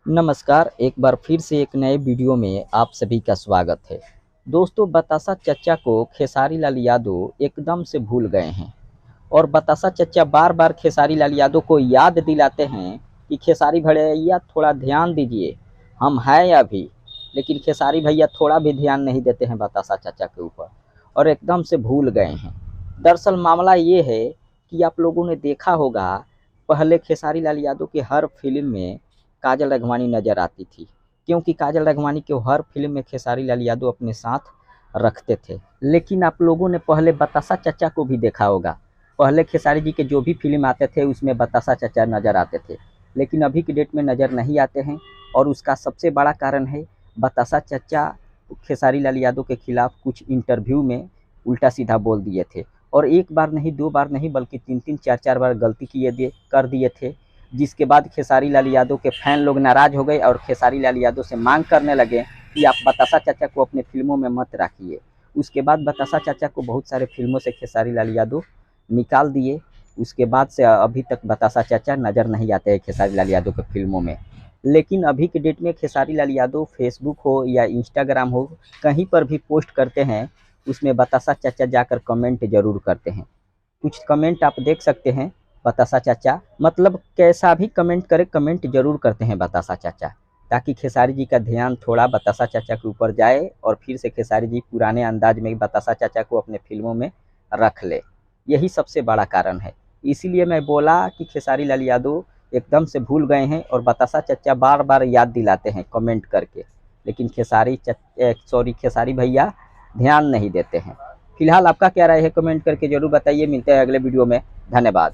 नमस्कार, एक बार फिर से एक नए वीडियो में आप सभी का स्वागत है। दोस्तों, बतासा चचा को खेसारी लाल यादव एकदम से भूल गए हैं और बतासा चचा बार-बार खेसारी लाल यादव को याद दिलाते हैं कि खेसारी भैया थोड़ा ध्यान दीजिए, हम हैं अभी। लेकिन खेसारी भैया थोड़ा भी ध्यान नहीं देते हैं बतासा चचा के ऊपर और एकदम से भूल गए हैं। दरअसल मामला ये है कि आप लोगों ने देखा होगा, पहले खेसारी लाल यादव की हर फ़िल्म में काजल राघवानी नज़र आती थी, क्योंकि काजल राघवानी को हर फ़िल्म में खेसारी लाल यादव अपने साथ रखते थे। लेकिन आप लोगों ने पहले बतासा चचा को भी देखा होगा, पहले खेसारी जी के जो भी फ़िल्म आते थे उसमें बतासा चचा नज़र आते थे, लेकिन अभी की डेट में नज़र नहीं आते हैं। और उसका सबसे बड़ा कारण है, बतासा चचा खेसारी लाल यादव के खिलाफ कुछ इंटरव्यू में उल्टा सीधा बोल दिए थे और एक बार नहीं, दो बार नहीं, बल्कि तीन तीन चार चार बार गलती कर दिए थे, जिसके बाद खेसारी लाल यादव के फैन लोग नाराज़ हो गए और खेसारी लाल यादव से मांग करने लगे कि आप बतासा चाचा को अपने फिल्मों में मत रखिए। उसके बाद बतासा चाचा को बहुत सारे फिल्मों से खेसारी लाल यादव निकाल दिए। उसके बाद से अभी तक बतासा चाचा नज़र नहीं आते हैं खेसारी लाल यादव के फिल्मों में। लेकिन अभी के डेट में खेसारी लाल यादव फेसबुक हो या इंस्टाग्राम हो, कहीं पर भी पोस्ट करते हैं, उसमें बतासा चाचा जाकर कमेंट ज़रूर करते हैं। कुछ कमेंट आप देख सकते हैं, बतासा चाचा मतलब कैसा भी कमेंट करे, कमेंट ज़रूर करते हैं बतासा चाचा, ताकि खेसारी जी का ध्यान थोड़ा बतासा चाचा के ऊपर जाए और फिर से खेसारी जी पुराने अंदाज में बतासा चाचा को अपने फिल्मों में रख ले। यही सबसे बड़ा कारण है। इसीलिए मैं बोला कि खेसारी लाल यादव एकदम से भूल गए हैं और बतासा चाचा बार बार याद दिलाते हैं कमेंट करके, लेकिन खेसारी भैया ध्यान नहीं देते हैं। फिलहाल आपका क्या राय है, कमेंट करके ज़रूर बताइए। मिलते हैं अगले वीडियो में। धन्यवाद।